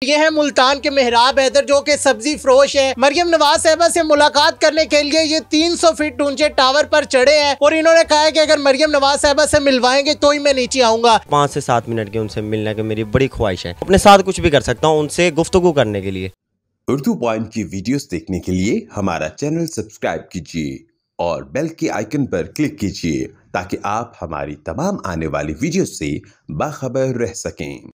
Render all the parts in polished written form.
ये है मुल्तान के मेहराब हैदर जो कि सब्जी फरोश है। मरियम नवाज साहिबा से मुलाकात करने के लिए ये 300 फीट ऊंचे टावर पर चढ़े हैं और इन्होंने कहा है कि अगर मरियम नवाज साहिबा से मिलवाएंगे तो ही मैं नीचे आऊंगा। 5 से 7 मिनट के उनसे मिलने की मेरी बड़ी ख्वाहिश है। अपने साथ कुछ भी कर सकता हूँ उनसे गुफ्तगू करने के लिए। उर्दू पॉइंट की वीडियोस देखने के लिए हमारा चैनल सब्सक्राइब कीजिए और बेल के आइकन पर क्लिक कीजिए ताकि आप हमारी तमाम आने वाली वीडियोस से बाखबर रह सकें।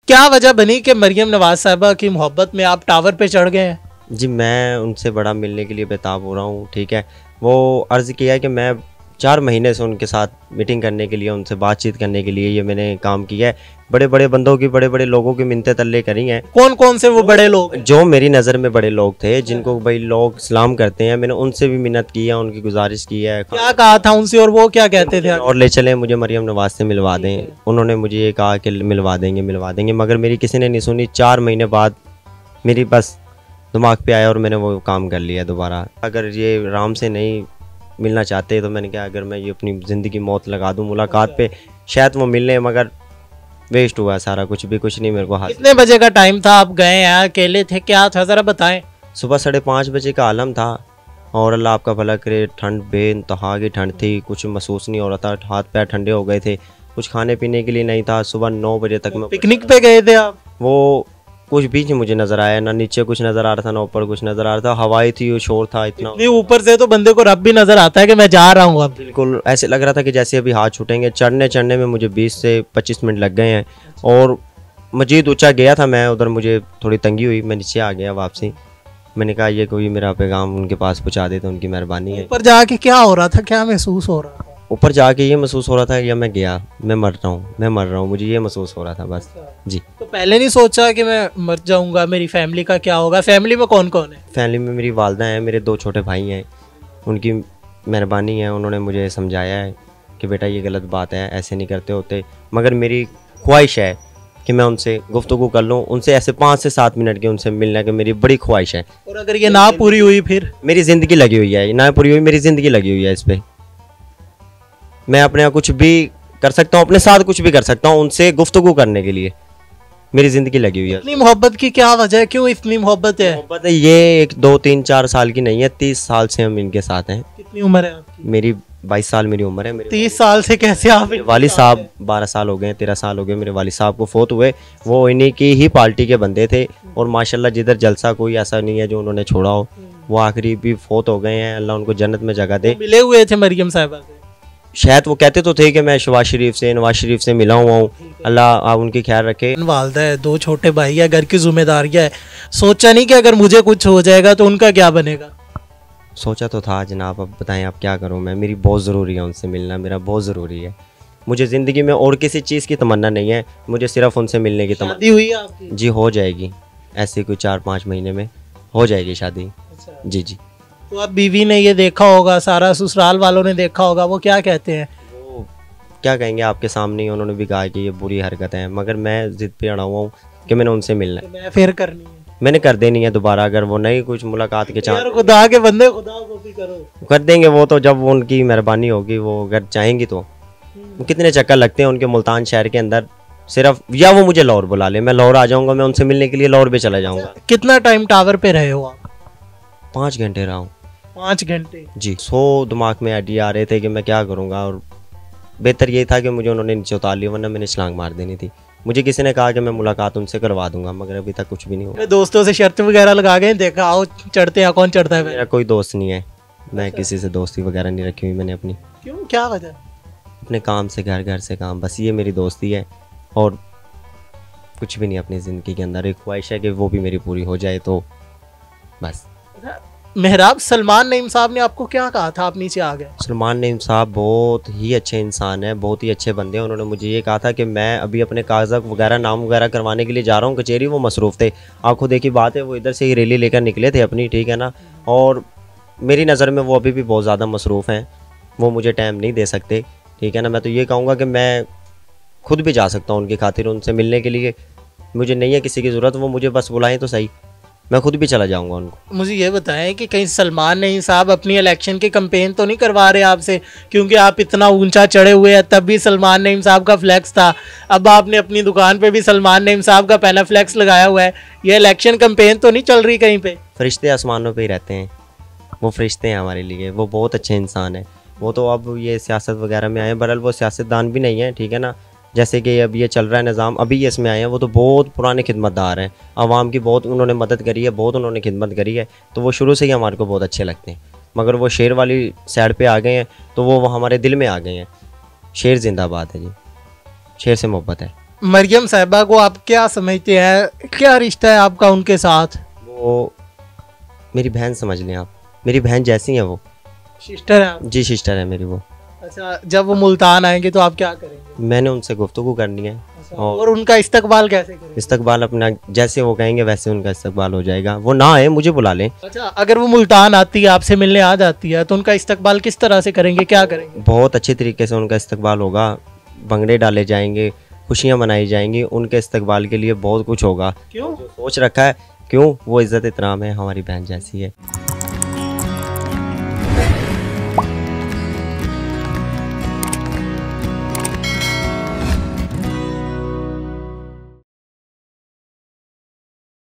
क्या वजह बनी कि मरियम नवाज साहिबा की मोहब्बत में आप टावर पे चढ़ गए हैं? जी, मैं उनसे बड़ा मिलने के लिए बेताब हो रहा हूँ। ठीक है, वो अर्ज़ किया कि मैं 4 महीने से उनके साथ मीटिंग करने के लिए, उनसे बातचीत करने के लिए ये मैंने काम किया है। बड़े बड़े बंदों की, बड़े बड़े लोगों की मिन्नतें तल्ले करी हैं। कौन कौन से वो बड़े लोग? जो मेरी नज़र में बड़े लोग थे, जिनको भाई लोग सलाम करते हैं, मैंने उनसे भी मिन्नत की है, उनकी गुजारिश की है। क्या कहा था उनसे और वो क्या कहते थे? और ले चलें, मुझे मरियम नवाज से मिलवा दें। उन्होंने मुझे ये कहा कि मिलवा देंगे, मगर मेरी किसी ने नहीं सुनी। 4 महीने बाद मेरी बस दिमाग पे आया और मैंने वो काम कर लिया दोबारा। अगर ये राम से नहीं मिलना चाहते तो मैंने कहा अगर मैं ये अपनी ज़िंदगी मौत लगा दूं मुलाकात पे, शायद वो मिलने, मगर वेस्ट हुआ सारा कुछ नहीं मेरे को हाथ। कितने बजे का टाइम था? आप गए हैं, अकेले थे, क्या था ज़रा बताएं। सुबह 5:30 बजे का आलम था और अल्लाह आपका भला करे, ठंड बेइंतहा की ठंड थी, कुछ महसूस नहीं हो रहा था, हाथ पैर ठंडे हो गए थे, कुछ खाने पीने के लिए नहीं था। सुबह 9 बजे तक मैं पिकनिक पे गए थे आप? वो कुछ भी नहीं मुझे नजर आया, ना नीचे कुछ नजर आ रहा था, ना ऊपर कुछ नजर आ रहा था। हवाई थी, वो शोर था इतना। ऊपर से तो बंदे को रब भी नजर आता है कि मैं जा रहा हूँ। अब बिल्कुल ऐसे लग रहा था कि जैसे अभी हाथ छूटेंगे। चढ़ने में मुझे 20 से 25 मिनट लग गए हैं और मजीद ऊंचा गया था मैं, उधर मुझे थोड़ी तंगी हुई, मैं नीचे आ गया वापसी। मैंने कहा ये कोई मेरा पैगाम उनके पास पहुँचा दे तो उनकी मेहरबानी है। ऊपर जाके क्या हो रहा था, क्या महसूस हो रहा था? ऊपर जाके ये महसूस हो रहा था कि मैं गया, मैं मर रहा हूँ, मुझे ये महसूस हो रहा था बस। जी। तो पहले नहीं सोचा कि मैं मर जाऊंगा, मेरी फैमिली का क्या होगा? फैमिली में कौन कौन है? फैमिली में मेरी वालदा हैं, मेरे 2 छोटे भाई हैं, उनकी मेहरबानी है, उन्होंने मुझे समझाया है कि बेटा ये गलत बात है, ऐसे नहीं करते होते। मगर मेरी ख्वाहिश है कि मैं उनसे गुफ्तगू कर लूँ, उनसे ऐसे 5 से 7 मिनट के उनसे मिलने की मेरी बड़ी ख्वाहिश है। और अगर ये ना पूरी हुई फिर? मेरी ज़िंदगी लगी हुई है, ना पूरी हुई मेरी ज़िंदगी लगी हुई है इस पर। मैं अपने यहाँ कुछ भी कर सकता हूँ, अपने साथ कुछ भी कर सकता हूँ उनसे गुफ्तगू करने के लिए। मेरी ज़िंदगी लगी हुई है। इतनी मोहब्बत की क्या वजह है, क्यों इतनी मोहब्बत है? मोहब्बत है ये 1 2 3 4 साल की नहीं है, 30 साल से हम इनके साथ हैं। कितनी उम्र है आपकी? मेरी 22 साल मेरी उम्र है। 30 साल से कैसे आप? वालिद साहब 12 साल हो गए, 13 साल हो गए मेरे वालिद साहब को फोत हुए। वो इन्हीं की ही पार्टी के बंदे थे और माशाल्लाह जिधर जलसा कोई ऐसा नहीं है जो उन्होंने छोड़ा हो। वो आखिरी भी फोत हो गए हैं, अल्लाह उनको जन्नत में जगह दे। मिले हुए थे मरियम साहिबा से? शायद वो कहते तो थे कि मैं नवाज शरीफ से मिला हुआ हूँ, अल्लाह उनकी ख्याल रखे। वालदा है, 2 छोटे भाई है, घर की जिम्मेदारियां है। सोचा नहीं कि अगर मुझे कुछ हो जाएगा तो उनका क्या बनेगा? सोचा तो था जनाब, अब बताएं आप क्या करूं मैं। मेरी बहुत ज़रूरी है उनसे मिलना, मेरा बहुत ज़रूरी है। मुझे ज़िंदगी में और किसी चीज़ की तमन्ना नहीं है, मुझे सिर्फ उनसे मिलने की तमन्ना। शादी हुई है आपकी? जी हो जाएगी, ऐसे कोई 4-5 महीने में हो जाएगी शादी। अच्छा। जी जी। तो अब बीवी ने ये देखा होगा, सारा ससुराल वालों ने देखा होगा, वो क्या कहते हैं? वो क्या कहेंगे आपके सामने ही उन्होंने भी कहा कि ये बुरी हरकत है, मगर मैं ज़िद पे अड़ा हुआ हूँ कि मैंने उनसे मिलना है। मैं फिर करनी है, मैंने कर देनी है दोबारा। अगर वो नहीं कुछ मुलाकात के चांस, खुदा के बंदे खुदा को भी करो, कर देंगे वो तो, जब वो उनकी मेहरबानी होगी, वो अगर चाहेंगी तो। कितने चक्कर लगते हैं उनके मुल्तान शहर के अंदर सिर्फ, या वो मुझे लाहौर बुला ले, मैं लाहौर आ जाऊंगा, मैं उनसे मिलने के लिए लाहौर भी चला जाऊंगा। कितना टाइम टावर पे रहे हो आप? 5 घंटे रहा हूँ। 5 घंटे? जी। दिमाग में आइडिया आ रहे थे कि मैं क्या करूँगा, और बेहतर ये था कि मुझे उन्होंने नीचे उतार लिया, वरना मैंने छलांग मार देनी थी। मुझे किसी ने कहा कि मैं मुलाकात उनसे करवा दूंगा, मगर अभी तक कुछ भी नहीं हुआ। दोस्तों से शर्त वगैरह लगा गए, देखा आओ चढ़ते हैं, कौन चढ़ता है? मेरा कोई दोस्त नहीं है, मैं किसी से दोस्ती वगैरह नहीं रखी हुई मैंने अपनी। क्यों, क्या वजह? अपने काम से घर से काम, बस ये मेरी दोस्ती है और कुछ भी नहीं अपनी ज़िंदगी के अंदर। एक ख्वाहिश है कि वो भी मेरी पूरी हो जाए तो बस। मेहराब, सलमान नईम साहब ने आपको क्या कहा था, आप नीचे आ गए? सलमान नईम साहब बहुत ही अच्छे इंसान हैं, बहुत ही अच्छे बंदे हैं। उन्होंने मुझे ये कहा था कि मैं अभी अपने कागजात वगैरह, नाम वगैरह करवाने के लिए जा रहा हूँ कचहरी। वो मसरूफ़ थे, आंखों देखी बात है, वो इधर से ही रैली लेकर निकले थे अपनी, ठीक है ना। और मेरी नज़र में वो अभी भी बहुत ज़्यादा मसरूफ़ हैं, वो मुझे टाइम नहीं दे सकते, ठीक है ना। मैं तो ये कहूँगा कि मैं खुद भी जा सकता हूँ उनकी खातिर, उनसे मिलने के लिए। मुझे नहीं है किसी की ज़रूरत, वो मुझे बस बुलाएं तो सही, मैं खुद भी चला जाऊंगा उनको। मुझे ये बताएं कि कहीं सलमान नईम साहब अपनी इलेक्शन की कैंपेन तो नहीं करवा रहे आपसे, क्योंकि आप इतना ऊंचा चढ़े हुए हैं, तब भी सलमान नईम साहब का फ्लैक्स था, अब आपने अपनी दुकान पे भी सलमान नईम साहब का पहला फ्लैक्स लगाया हुआ है, ये इलेक्शन कैंपेन तो नहीं चल रही कहीं पे? फरिश्ते आसमानों पे ही रहते हैं, वो फरिश्ते हैं हमारे लिए, वो बहुत अच्छे इंसान है। वो तो अब ये सियासत वगैरह में आए हैं, बहरहाल वो सियासतदान भी नहीं है, ठीक है ना। जैसे कि अब ये चल रहा है निज़ाम, अभी ये इसमें आए हैं, वो तो बहुत पुराने खिदमतदार हैं, आवाम की बहुत उन्होंने मदद करी है, बहुत उन्होंने खिदमत करी है, तो वो शुरू से ही हमारे को बहुत अच्छे लगते हैं। मगर वो शेर वाली साइड पे आ गए हैं, तो वो हमारे दिल में आ गए हैं। शेर जिंदाबाद है जी, शेर से मोहब्बत है। मरियम साहिबा को आप क्या समझते हैं, क्या रिश्ता है आपका उनके साथ? वो मेरी बहन समझ लें आप, मेरी बहन जैसी हैं वो। सिस्टर है आप? जी सिस्टर है मेरी वो। अच्छा, जब वो मुल्तान आएंगे तो आप क्या करेंगे? मैंने उनसे गुफ्तगू करनी है। अच्छा, और उनका इस्तकबाल कैसे करेंगे? इस्तकबाल अपना जैसे वो कहेंगे वैसे उनका इस्तकबाल हो जाएगा। वो ना आए मुझे बुला लें। अच्छा, अगर वो मुल्तान आती है, आपसे मिलने आ जाती है, तो उनका इस्तकबाल किस तरह से करेंगे, क्या करेंगे? बहुत अच्छे तरीके से उनका इस्तकबाल होगा, भंगड़े डाले जाएंगे, खुशियाँ मनाई जाएंगी, उनके इस्तकबाल के लिए बहुत कुछ होगा। क्यों? जो सोच रखा है, क्यों, वो इज़्ज़त इतराम है, हमारी बहन जैसी है।